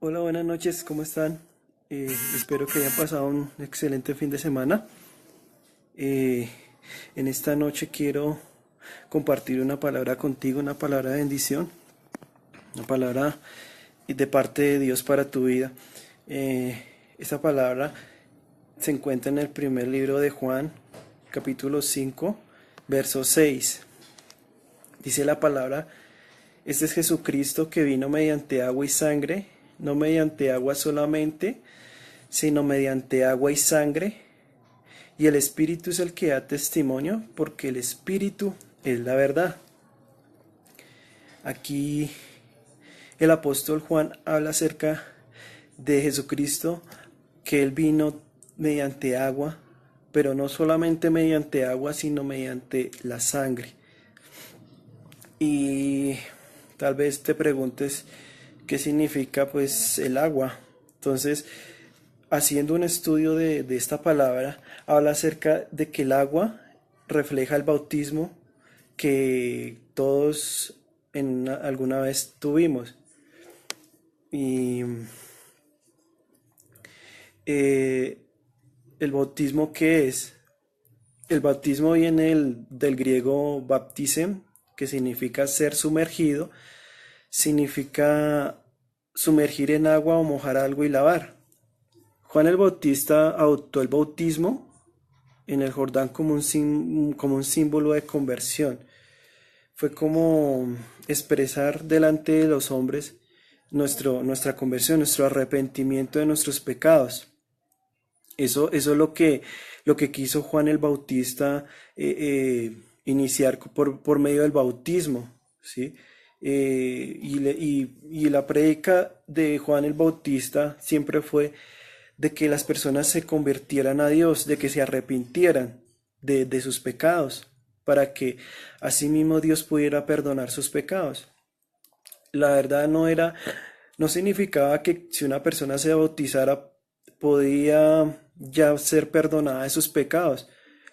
Hola, buenas noches, ¿cómo están? Espero que hayan pasado un excelente fin de semana. Eh, en esta noche quiero compartir una palabra contigo, una palabra de bendición, una palabra de parte de Dios para tu vida. Esta palabra se encuentra en el primer libro de Juan, capítulo 5, verso 6. Dice la palabra: este es Jesucristo que vino mediante agua y sangre, no mediante agua solamente, sino mediante agua y sangre. Y el Espíritu es el que da testimonio, porque el Espíritu es la verdad. Aquí el apóstol Juan habla acerca de Jesucristo, que él vino mediante agua, pero no solamente mediante agua, sino mediante la sangre. Y tal vez te preguntes qué significa pues el agua. Entonces, haciendo un estudio de esta palabra, habla acerca de que el agua refleja el bautismo que todos alguna vez tuvimos. Y eh, el bautismo, ¿qué es? El bautismo viene del griego baptism, que significa ser sumergido, significa sumergir en agua o mojar algo y lavar. Juan el Bautista adoptó el bautismo en el Jordán como un símbolo de conversión. Fue como expresar delante de los hombres nuestra conversión, nuestro arrepentimiento de nuestros pecados. Eso es lo que quiso Juan el Bautista iniciar por medio del bautismo, ¿sí? Y la prédica de Juan el Bautista siempre fue de que las personas se convirtieran a Dios, de que se arrepintieran de sus pecados, para que asimismo Dios pudiera perdonar sus pecados. La verdad no significaba que si una persona se bautizara podía ya ser perdonada de sus pecados.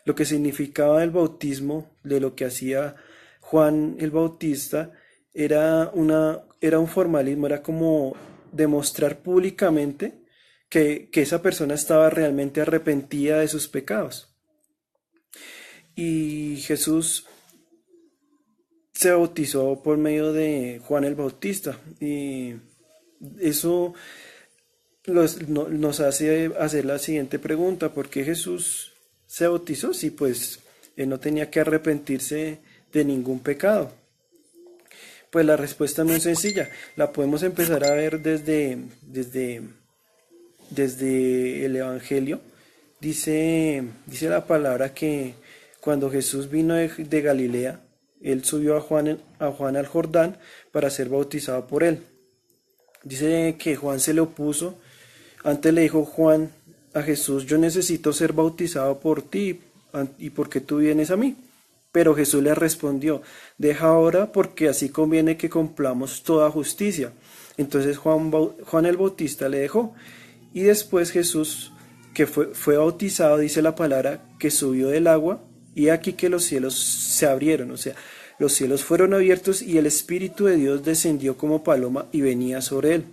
Lo que significaba el bautismo, de lo que hacía Juan el Bautista, era un formalismo, era como demostrar públicamente que esa persona estaba realmente arrepentida de sus pecados. Y Jesús se bautizó por medio de Juan el Bautista. Y eso nos hace hacer la siguiente pregunta: ¿por qué Jesús se bautizó? Si pues él no tenía que arrepentirse de ningún pecado. Pues la respuesta es muy sencilla. La podemos empezar a ver desde el Evangelio. Dice la palabra que cuando Jesús vino de Galilea, él subió a Juan al Jordán para ser bautizado por él. Dice que Juan se le opuso. Antes le dijo Juan a Jesús: yo necesito ser bautizado por ti, ¿y por qué tú vienes a mí? Pero Jesús le respondió: deja ahora, porque así conviene que cumplamos toda justicia. Entonces Juan el Bautista le dejó. Y después Jesús, que fue bautizado, dice la palabra, que subió del agua, y aquí que los cielos se abrieron, o sea, los cielos fueron abiertos y el Espíritu de Dios descendió como paloma y venía sobre él.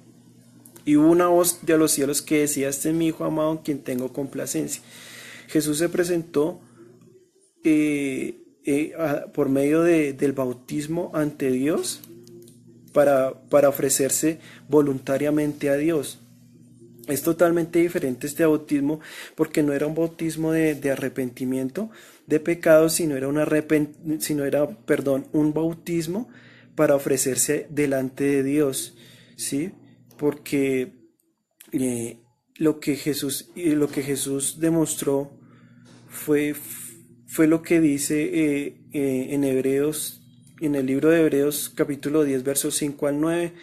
Y hubo una voz de los cielos que decía: este es mi Hijo amado en quien tengo complacencia. Jesús se presentó por medio del bautismo ante Dios para ofrecerse voluntariamente a Dios. Es totalmente diferente este bautismo, porque no era un bautismo de arrepentimiento de pecados, sino era un bautismo para ofrecerse delante de Dios, ¿sí? Porque lo que Jesús demostró fue, fue lo que dice en el libro de Hebreos capítulo 10 versos 5 al 9,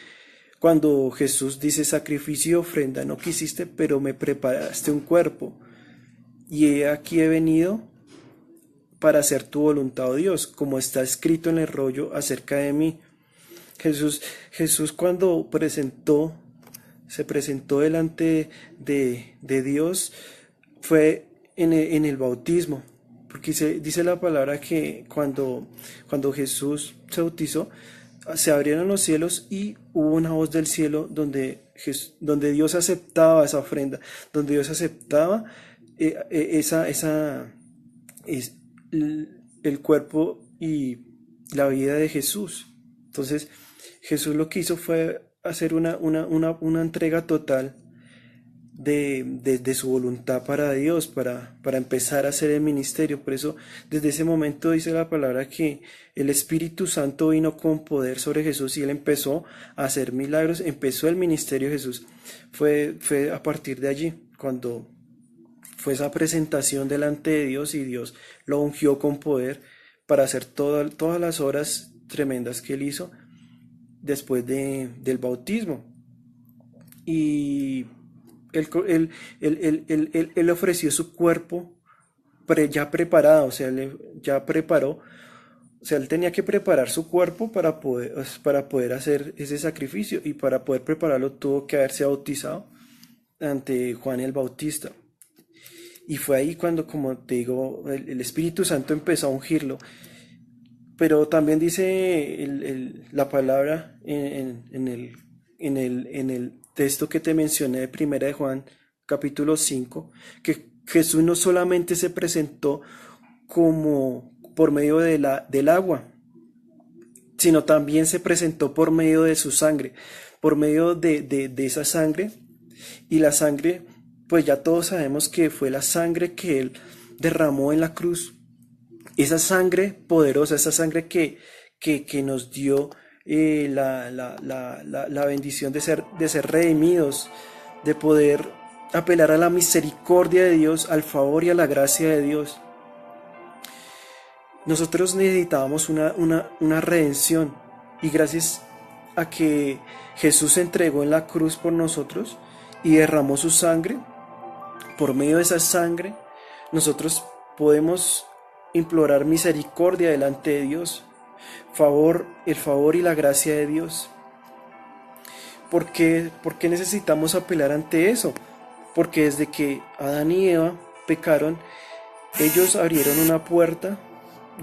cuando Jesús dice: sacrificio y ofrenda no quisiste, pero me preparaste un cuerpo, y he aquí he venido para hacer tu voluntad, oh Dios, como está escrito en el rollo acerca de mí. Jesús cuando se presentó delante de Dios, fue en el bautismo, porque dice la palabra que cuando Jesús se bautizó, se abrieron los cielos y hubo una voz del cielo donde Dios aceptaba esa ofrenda, donde Dios aceptaba esa, es, el cuerpo y la vida de Jesús. Entonces, Jesús lo que hizo fue hacer una entrega total de su voluntad para Dios, para empezar a hacer el ministerio. Por eso, desde ese momento dice la palabra que el Espíritu Santo vino con poder sobre Jesús y él empezó a hacer milagros, empezó el ministerio de Jesús. Fue a partir de allí, cuando fue esa presentación delante de Dios y Dios lo ungió con poder para hacer todas las obras tremendas que él hizo después del bautismo. Y él ofreció su cuerpo ya preparado, o sea, ya preparó, o sea, él tenía que preparar su cuerpo para poder hacer ese sacrificio, y para poder prepararlo tuvo que haberse bautizado ante Juan el Bautista. Y fue ahí cuando, como te digo, el Espíritu Santo empezó a ungirlo. Pero también dice la palabra en el texto que te mencioné de Primera de Juan, capítulo 5, que Jesús no solamente se presentó como por medio del agua, sino también se presentó por medio de su sangre, por medio de esa sangre. Y la sangre, pues ya todos sabemos que fue la sangre que él derramó en la cruz. Esa sangre poderosa, esa sangre que nos dio la bendición de ser redimidos, de poder apelar a la misericordia de Dios, al favor y a la gracia de Dios. Nosotros necesitábamos una redención, y gracias a que Jesús se entregó en la cruz por nosotros y derramó su sangre, por medio de esa sangre nosotros podemos implorar misericordia delante de Dios, el favor y la gracia de Dios. ¿Por qué necesitamos apelar ante eso? Porque desde que Adán y Eva pecaron, ellos abrieron una puerta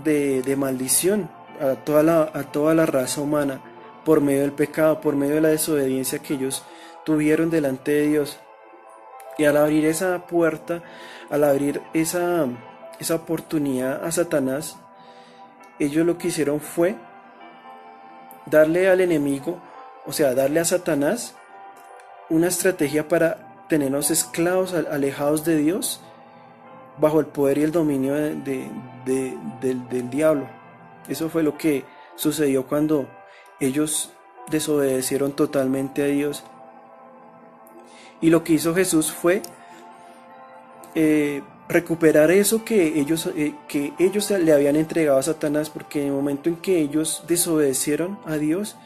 de maldición a toda la raza humana por medio del pecado, por medio de la desobediencia que ellos tuvieron delante de Dios. Y al abrir esa puerta, al abrir esa oportunidad a Satanás, ellos lo que hicieron fue darle al enemigo, o sea, darle a Satanás una estrategia para tenernos esclavos, alejados de Dios, bajo el poder y el dominio del diablo. Eso fue lo que sucedió cuando ellos desobedecieron totalmente a Dios. Y lo que hizo Jesús fue recuperar eso que ellos le habían entregado a Satanás, porque en el momento en que ellos desobedecieron a Dios,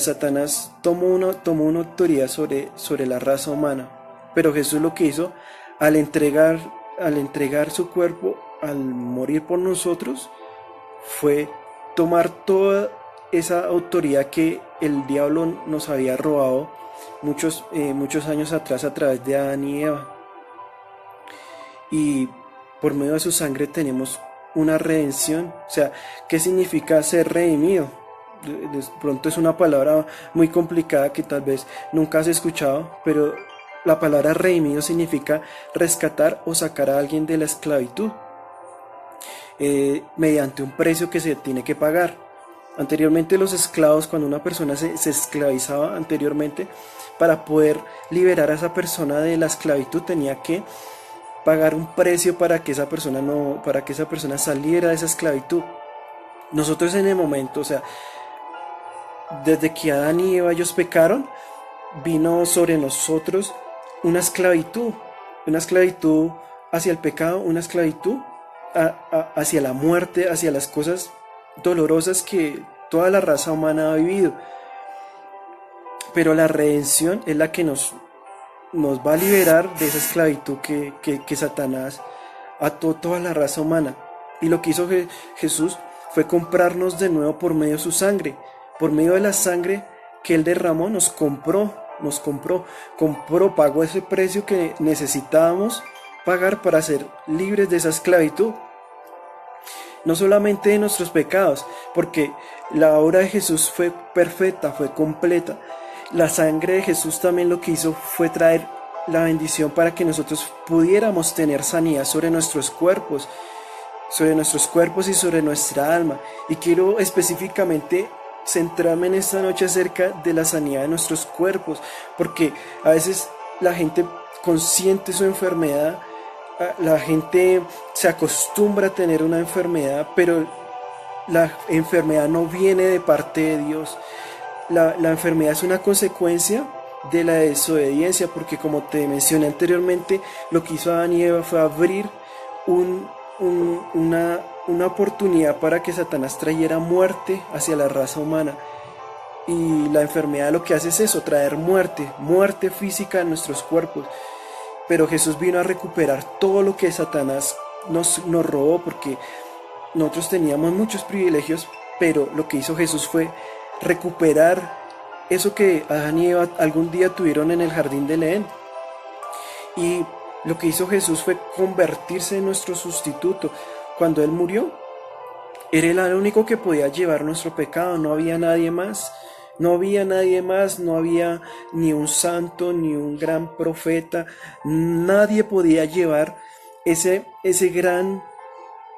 Satanás tomó una autoridad sobre la raza humana. Pero Jesús lo que hizo, al entregar su cuerpo, al morir por nosotros, fue tomar toda esa autoridad que el diablo nos había robado muchos años atrás a través de Adán y Eva. Y por medio de su sangre tenemos una redención. O sea, ¿qué significa ser redimido? De pronto es una palabra muy complicada que tal vez nunca has escuchado, pero la palabra redimido significa rescatar o sacar a alguien de la esclavitud mediante un precio que se tiene que pagar. Anteriormente los esclavos, cuando una persona se esclavizaba anteriormente, para poder liberar a esa persona de la esclavitud tenía que pagar un precio para que esa persona saliera de esa esclavitud. Nosotros en el momento, o sea, desde que Adán y Eva ellos pecaron, vino sobre nosotros una esclavitud hacia el pecado, una esclavitud hacia la muerte, hacia las cosas dolorosas que toda la raza humana ha vivido. Pero la redención es la que nos va a liberar de esa esclavitud que Satanás ató toda la raza humana. Y lo que hizo Jesús fue comprarnos de nuevo por medio de su sangre. Por medio de la sangre que él derramó, nos compró, pagó ese precio que necesitábamos pagar para ser libres de esa esclavitud. no solamente de nuestros pecados, porque la obra de Jesús fue perfecta, fue completa. La sangre de Jesús también lo que hizo fue traer la bendición para que nosotros pudiéramos tener sanidad sobre nuestros cuerpos y sobre nuestra alma. Y quiero específicamente centrarme en esta noche acerca de la sanidad de nuestros cuerpos, porque a veces la gente consiente su enfermedad, la gente se acostumbra a tener una enfermedad, pero la enfermedad no viene de parte de Dios. La enfermedad es una consecuencia de la desobediencia, porque como te mencioné anteriormente, lo que hizo Adán y Eva fue abrir una oportunidad para que Satanás trayera muerte hacia la raza humana. Y la enfermedad lo que hace es eso, traer muerte física en nuestros cuerpos. Pero Jesús vino a recuperar todo lo que Satanás nos robó, porque nosotros teníamos muchos privilegios, pero lo que hizo Jesús fue recuperar eso que Adán y Eva algún día tuvieron en el jardín del Edén. Y lo que hizo Jesús fue convertirse en nuestro sustituto. Cuando Él murió, era el único que podía llevar nuestro pecado, no había nadie más. No había nadie más, no había ni un santo, ni un gran profeta. Nadie podía llevar ese gran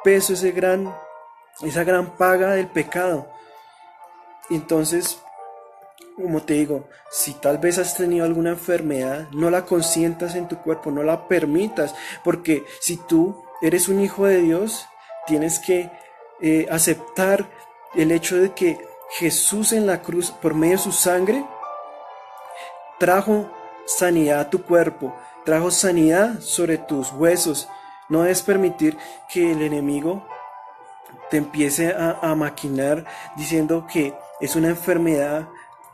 peso, esa gran paga del pecado. Entonces, como te digo, si tal vez has tenido alguna enfermedad, no la consientas en tu cuerpo, no la permitas, porque si tú eres un hijo de Dios, tienes que aceptar el hecho de que Jesús en la cruz, por medio de su sangre, trajo sanidad a tu cuerpo, trajo sanidad sobre tus huesos. No debes permitir que el enemigo te empiece a maquinar diciendo que es una enfermedad,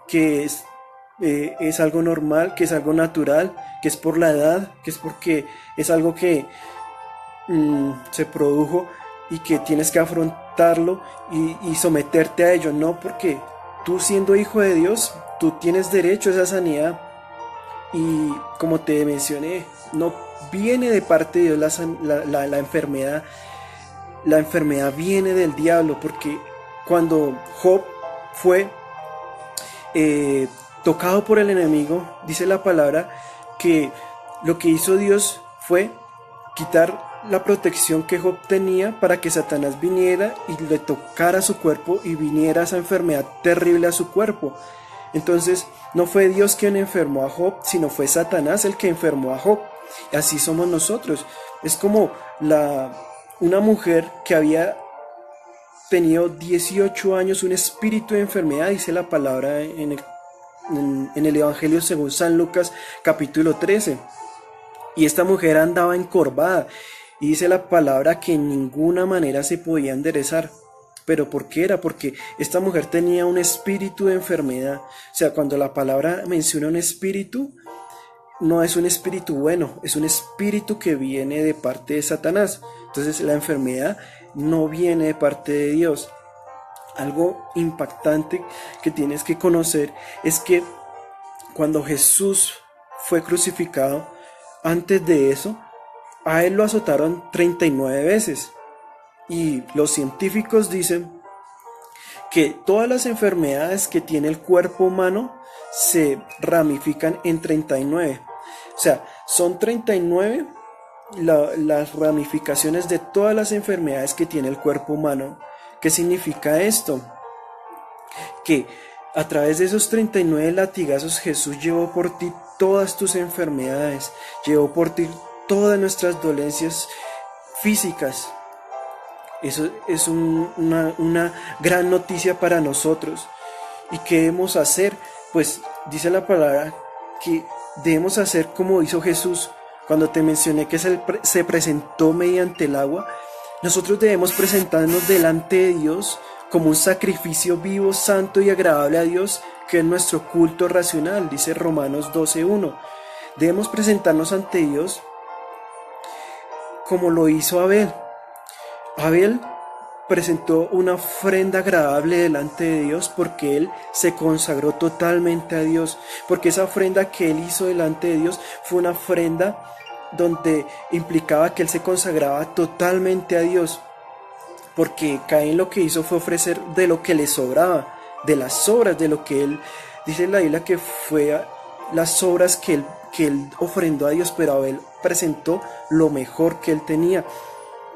que es algo normal, que es algo natural, que es por la edad, que es porque es algo que se produjo y que tienes que afrontarlo y someterte a ello. No, porque tú, siendo hijo de Dios, tú tienes derecho a esa sanidad. Y como te mencioné, no viene de parte de Dios la enfermedad. La enfermedad viene del diablo, porque cuando Job fue tocado por el enemigo, dice la palabra que lo que hizo Dios fue quitar la protección que Job tenía para que Satanás viniera y le tocara su cuerpo y viniera esa enfermedad terrible a su cuerpo. Entonces no fue Dios quien enfermó a Job, sino fue Satanás el que enfermó a Job. Y así somos nosotros. Es como una mujer que había tenido 18 años un espíritu de enfermedad, dice la palabra en el Evangelio según San Lucas capítulo 13. Y esta mujer andaba encorvada, y dice la palabra que en ninguna manera se podía enderezar. ¿Pero por qué era? Porque esta mujer tenía un espíritu de enfermedad. O sea, cuando la palabra menciona un espíritu, no es un espíritu bueno, es un espíritu que viene de parte de Satanás. Entonces la enfermedad no viene de parte de Dios. Algo impactante que tienes que conocer es que cuando Jesús fue crucificado, antes de eso, a Él lo azotaron 39 veces. Y los científicos dicen que todas las enfermedades que tiene el cuerpo humano se ramifican en 39. O sea, son 39 las ramificaciones de todas las enfermedades que tiene el cuerpo humano. ¿Qué significa esto? Que a través de esos 39 latigazos Jesús llevó por ti todas tus enfermedades, llevó por ti todas nuestras dolencias físicas. Eso es una gran noticia para nosotros. ¿Y qué debemos hacer? Pues dice la palabra que debemos hacer como hizo Jesús. Cuando te mencioné que se presentó mediante el agua, nosotros debemos presentarnos delante de Dios como un sacrificio vivo, santo y agradable a Dios, que es nuestro culto racional, dice Romanos 12:1. Debemos presentarnos ante Dios como lo hizo Abel. Abel presentó una ofrenda agradable delante de Dios porque él se consagró totalmente a Dios, porque esa ofrenda que él hizo delante de Dios fue una ofrenda donde implicaba que él se consagraba totalmente a Dios. porque Caín lo que hizo fue ofrecer de lo que le sobraba, de las sobras, de lo que él, dice la Biblia que fue las sobras que él ofrendó a Dios, pero Abel presentó lo mejor que él tenía.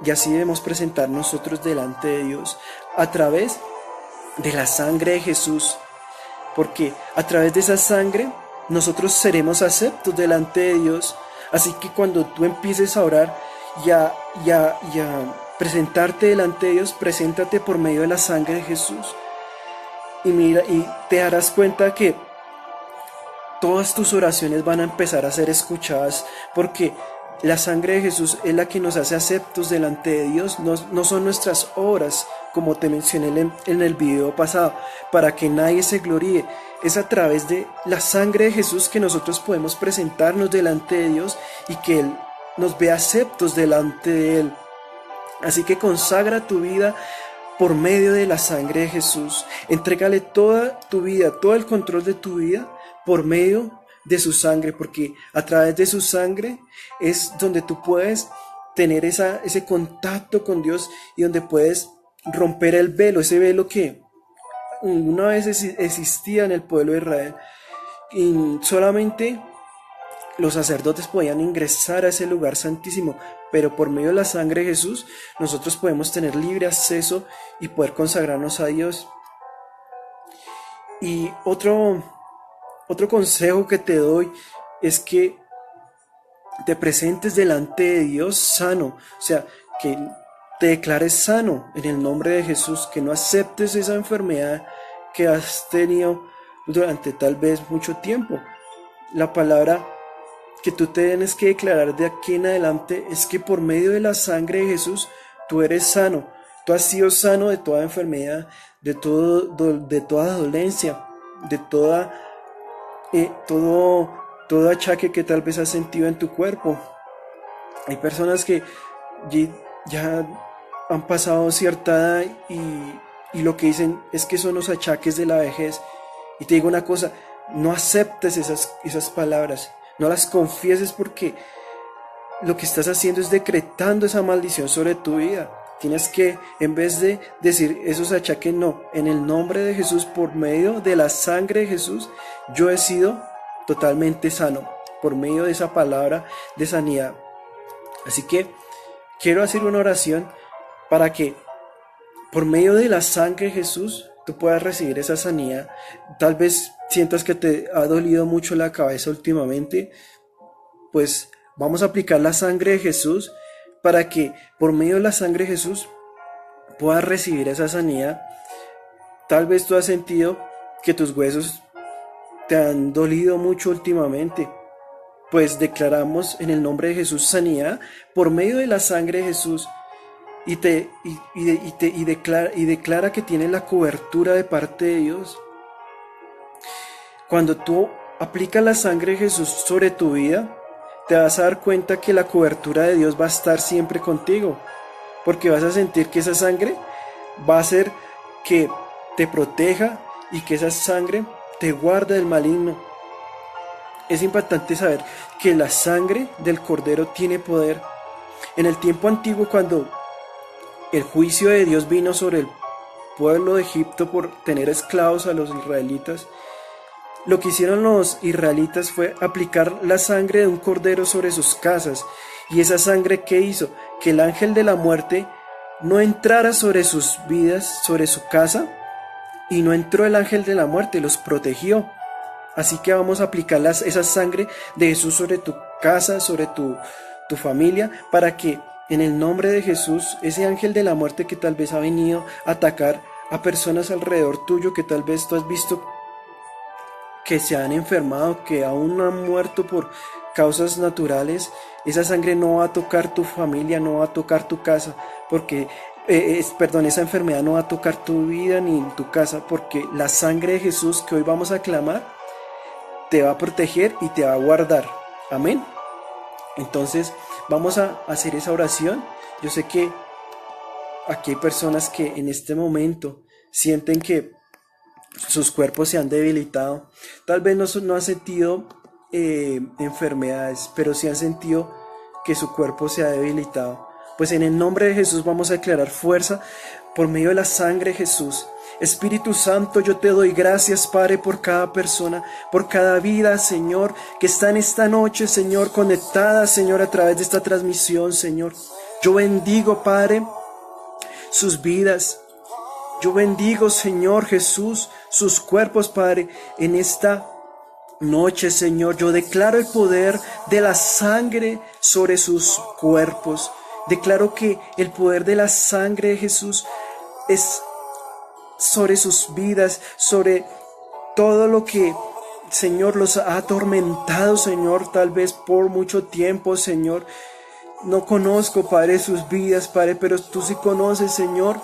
Y así debemos presentar nosotros delante de Dios a través de la sangre de Jesús, porque a través de esa sangre nosotros seremos aceptos delante de Dios. Así que cuando tú empieces a orar y a presentarte delante de Dios, preséntate por medio de la sangre de Jesús. Y mira, y te darás cuenta que todas tus oraciones van a empezar a ser escuchadas, porque la sangre de Jesús es la que nos hace aceptos delante de Dios. No son nuestras obras, como te mencioné en el video pasado, para que nadie se gloríe. Es a través de la sangre de Jesús que nosotros podemos presentarnos delante de Dios y que Él nos vea aceptos delante de Él. Así que consagra tu vida por medio de la sangre de Jesús. Entrégale toda tu vida, todo el control de tu vida por medio de su sangre, porque a través de su sangre es donde tú puedes tener ese contacto con Dios y donde puedes romper el velo, ese velo que una vez existía en el pueblo de Israel y solamente los sacerdotes podían ingresar a ese lugar santísimo, pero por medio de la sangre de Jesús nosotros podemos tener libre acceso y poder consagrarnos a Dios. Y otro consejo que te doy es que te presentes delante de Dios sano, o sea, que te declares sano en el nombre de Jesús, que no aceptes esa enfermedad que has tenido durante tal vez mucho tiempo. La palabra que tú tienes que declarar de aquí en adelante es que por medio de la sangre de Jesús tú eres sano, tú has sido sano de toda enfermedad, de toda dolencia, de todo achaque que tal vez has sentido en tu cuerpo. Hay personas que ya han pasado cierta edad y lo que dicen es que son los achaques de la vejez. Y te digo una cosa, no aceptes esas palabras, no las confieses, porque lo que estás haciendo es decretando esa maldición sobre tu vida. Tienes que, en vez de decir esos achaques, no, en el nombre de Jesús, por medio de la sangre de Jesús, yo he sido totalmente sano, por medio de esa palabra de sanidad. Así que quiero hacer una oración para que por medio de la sangre de Jesús tú puedas recibir esa sanidad. Tal vez sientas que te ha dolido mucho la cabeza últimamente, pues vamos a aplicar la sangre de Jesús para que por medio de la sangre de Jesús puedas recibir esa sanidad. Tal vez tú has sentido que tus huesos te han dolido mucho últimamente, pues declaramos en el nombre de Jesús sanidad por medio de la sangre de Jesús y declara que tienes la cobertura de parte de Dios. Cuando tú aplicas la sangre de Jesús sobre tu vida, te vas a dar cuenta que la cobertura de Dios va a estar siempre contigo, porque vas a sentir que esa sangre va a hacer que te proteja y que esa sangre te guarda del maligno. Es impactante saber que la sangre del Cordero tiene poder. En el tiempo antiguo, cuando el juicio de Dios vino sobre el pueblo de Egipto por tener esclavos a los israelitas, lo que hicieron los israelitas fue aplicar la sangre de un cordero sobre sus casas. Y esa sangre, ¿qué hizo? Que el ángel de la muerte no entrara sobre sus vidas, sobre su casa, y no entró el ángel de la muerte, los protegió. Así que vamos a aplicar esa sangre de Jesús sobre tu casa, sobre tu familia, para que en el nombre de Jesús, ese ángel de la muerte que tal vez ha venido a atacar a personas alrededor tuyo, que tal vez tú has visto que se han enfermado, que aún no han muerto por causas naturales, esa sangre no va a tocar tu familia, no va a tocar tu casa, porque esa enfermedad no va a tocar tu vida ni tu casa, porque la sangre de Jesús que hoy vamos a clamar te va a proteger y te va a guardar. Amén. Entonces vamos a hacer esa oración. Yo sé que aquí hay personas que en este momento sienten que sus cuerpos se han debilitado. Tal vez no han sentido enfermedades, pero sí han sentido que su cuerpo se ha debilitado. Pues en el nombre de Jesús vamos a declarar fuerza por medio de la sangre de Jesús. Espíritu Santo, yo te doy gracias, Padre, por cada persona, por cada vida, Señor, que está en esta noche, Señor, conectada, Señor, a través de esta transmisión, Señor. Yo bendigo, Padre, sus vidas. Yo bendigo, Señor Jesús, sus cuerpos, Padre, en esta noche, Señor. Yo declaro el poder de la sangre sobre sus cuerpos. Declaro que el poder de la sangre de Jesús es sobre sus vidas, sobre todo lo que, Señor, los ha atormentado, Señor, tal vez por mucho tiempo, Señor. No conozco, Padre, sus vidas, Padre, pero tú sí conoces, Señor,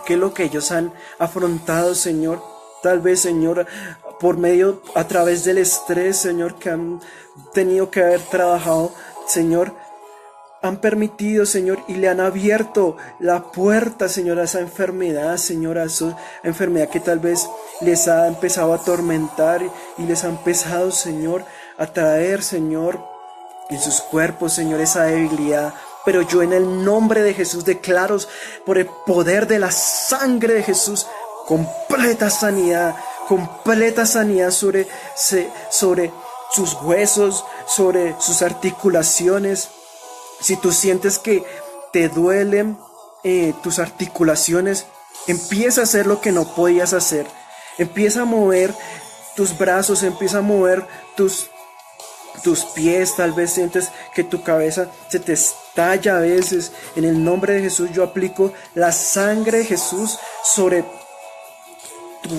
qué es lo que ellos han afrontado, Señor. Tal vez, Señor, a través del estrés, Señor, que han tenido que haber trabajado, Señor, han permitido, Señor, y le han abierto la puerta, Señor, a esa enfermedad, Señor, a esa enfermedad que tal vez les ha empezado a atormentar y les ha empezado, Señor, a traer, Señor, en sus cuerpos, Señor, esa debilidad. Pero yo en el nombre de Jesús declaro por el poder de la sangre de Jesús completa sanidad sobre sus huesos, sobre sus articulaciones. Si tú sientes que te duelen tus articulaciones, empieza a hacer lo que no podías hacer. Empieza a mover tus brazos, empieza a mover tus pies. Tal vez sientes que tu cabeza se te estalla a veces. En el nombre de Jesús yo aplico la sangre de Jesús sobre tu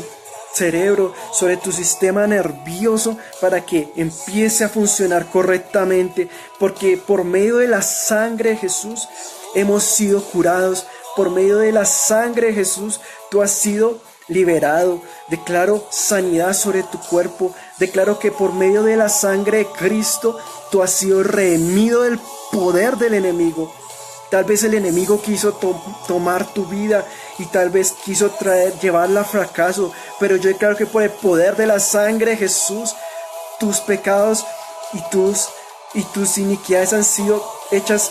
cerebro, sobre tu sistema nervioso, para que empiece a funcionar correctamente, porque por medio de la sangre de Jesús hemos sido curados. Por medio de la sangre de Jesús tú has sido liberado. Declaro sanidad sobre tu cuerpo. Declaro que por medio de la sangre de Cristo tú has sido redimido del poder del enemigo. Tal vez el enemigo quiso tomar tu vida y tal vez quiso llevarla a fracaso, pero yo declaro que por el poder de la sangre de Jesús, tus pecados y tus iniquidades han sido hechas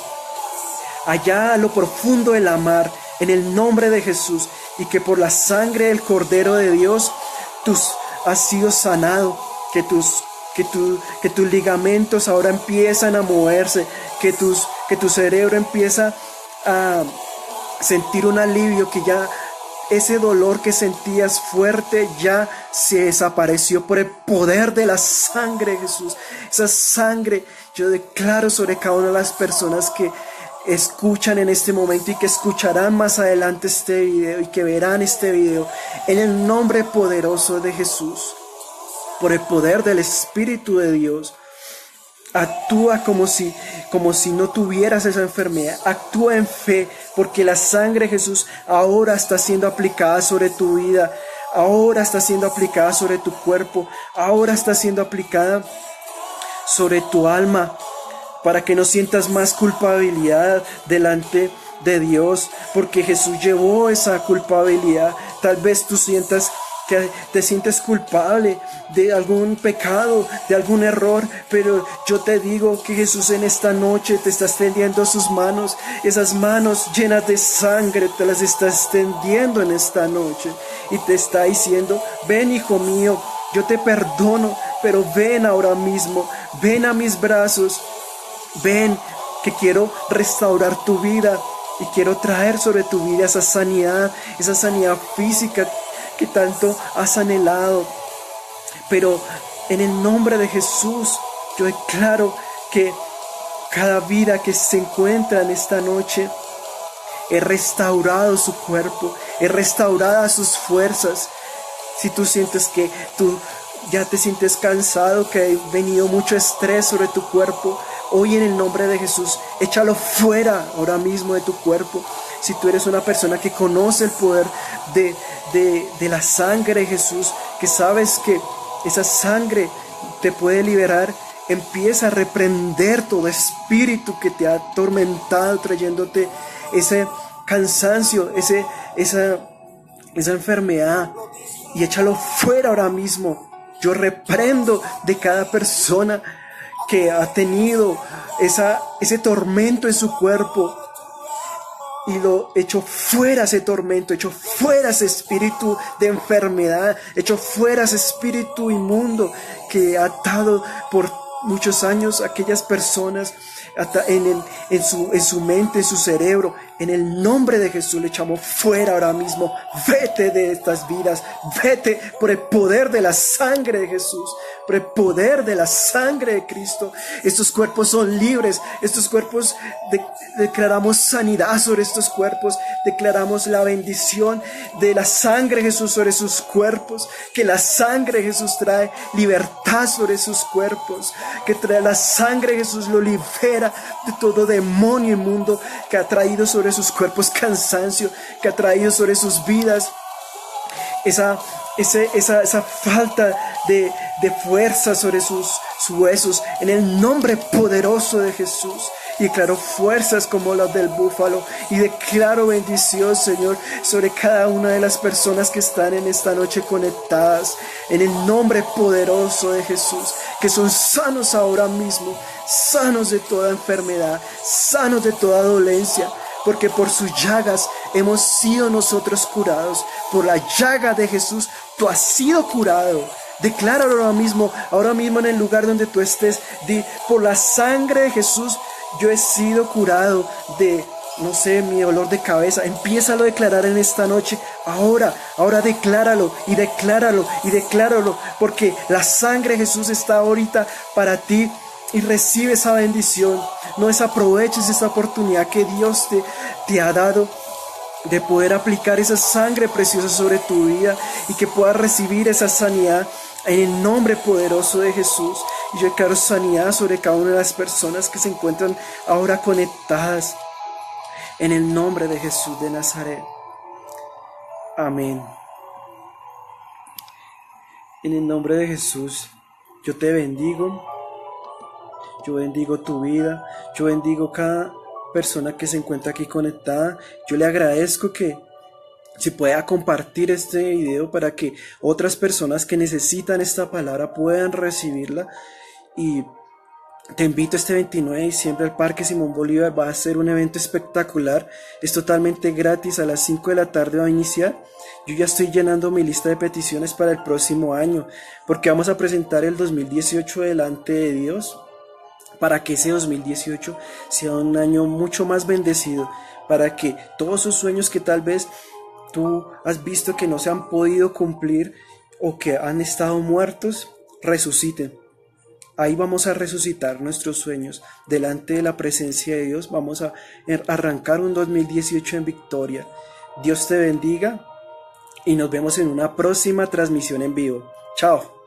allá a lo profundo de la mar, en el nombre de Jesús, y que por la sangre del Cordero de Dios tú has sido sanado, que tus ligamentos ahora empiezan a moverse, que tu cerebro empieza a sentir un alivio, que ya ese dolor que sentías fuerte ya se desapareció por el poder de la sangre de Jesús. Esa sangre yo declaro sobre cada una de las personas que escuchan en este momento y que escucharán más adelante este video y que verán este video, en el nombre poderoso de Jesús. Por el poder del Espíritu de Dios, actúa como si no tuvieras esa enfermedad. Actúa en fe, porque la sangre de Jesús ahora está siendo aplicada sobre tu vida, ahora está siendo aplicada sobre tu cuerpo, ahora está siendo aplicada sobre tu alma, para que no sientas más culpabilidad delante de Dios, porque Jesús llevó esa culpabilidad. Tal vez tú sientas que te sientes culpable de algún pecado, de algún error, pero yo te digo que Jesús en esta noche te está extendiendo sus manos, esas manos llenas de sangre te las está extendiendo en esta noche y te está diciendo: ven, hijo mío, yo te perdono, pero ven ahora mismo, ven a mis brazos, ven, que quiero restaurar tu vida y quiero traer sobre tu vida esa sanidad física que tanto has anhelado. Pero en el nombre de Jesús yo declaro que cada vida que se encuentra en esta noche, he restaurado su cuerpo, he restaurado sus fuerzas. Si tú sientes que tú ya te sientes cansado, que ha venido mucho estrés sobre tu cuerpo, hoy en el nombre de Jesús, échalo fuera ahora mismo de tu cuerpo. Si tú eres una persona que conoce el poder de la sangre de Jesús, que sabes que esa sangre te puede liberar, empieza a reprender todo espíritu que te ha atormentado, trayéndote ese cansancio, esa enfermedad, y échalo fuera ahora mismo. Yo reprendo de cada persona que ha tenido ese tormento en su cuerpo. y lo echo fuera ese tormento, echo fuera ese espíritu de enfermedad, echo fuera ese espíritu inmundo que ha atado por muchos años a aquellas personas en su mente, en su cerebro. En el nombre de Jesús le echamos fuera ahora mismo. Vete de estas vidas, vete por el poder de la sangre de Jesús, por el poder de la sangre de Cristo. Estos cuerpos son libres, estos cuerpos declaramos sanidad sobre estos cuerpos, declaramos la bendición de la sangre de Jesús sobre sus cuerpos, que la sangre de Jesús trae libertad sobre sus cuerpos, que trae la sangre de Jesús lo libera de todo demonio inmundo que ha traído sobre sus cuerpos cansancio, que ha traído sobre sus vidas esa falta de fuerza sobre sus huesos, en el nombre poderoso de Jesús. Y declaro fuerzas como las del búfalo, y declaro bendición, Señor, sobre cada una de las personas que están en esta noche conectadas, en el nombre poderoso de Jesús, que son sanos ahora mismo, sanos de toda enfermedad, sanos de toda dolencia, porque por sus llagas hemos sido nosotros curados. Por la llaga de Jesús tú has sido curado. Decláralo ahora mismo en el lugar donde tú estés. Di: por la sangre de Jesús yo he sido curado de, no sé, mi dolor de cabeza. Empiézalo a declarar en esta noche. Ahora decláralo y decláralo y decláralo, porque la sangre de Jesús está ahorita para ti. Y recibe esa bendición. No desaproveches esta oportunidad que Dios te ha dado de poder aplicar esa sangre preciosa sobre tu vida y que puedas recibir esa sanidad en el nombre poderoso de Jesús. Y yo declaro sanidad sobre cada una de las personas que se encuentran ahora conectadas en el nombre de Jesús de Nazaret. Amén. En el nombre de Jesús, yo te bendigo. Yo bendigo tu vida, yo bendigo cada persona que se encuentra aquí conectada. Yo le agradezco que se pueda compartir este video para que otras personas que necesitan esta palabra puedan recibirla. Y te invito este 29 de diciembre al Parque Simón Bolívar. Va a ser un evento espectacular, es totalmente gratis. A las 5 de la tarde va a iniciar. Yo ya estoy llenando mi lista de peticiones para el próximo año, porque vamos a presentar el 2018 delante de Dios, para que ese 2018 sea un año mucho más bendecido, para que todos esos sueños que tal vez tú has visto que no se han podido cumplir o que han estado muertos, resuciten. Ahí vamos a resucitar nuestros sueños delante de la presencia de Dios. Vamos a arrancar un 2018 en victoria. Dios te bendiga y nos vemos en una próxima transmisión en vivo. Chao.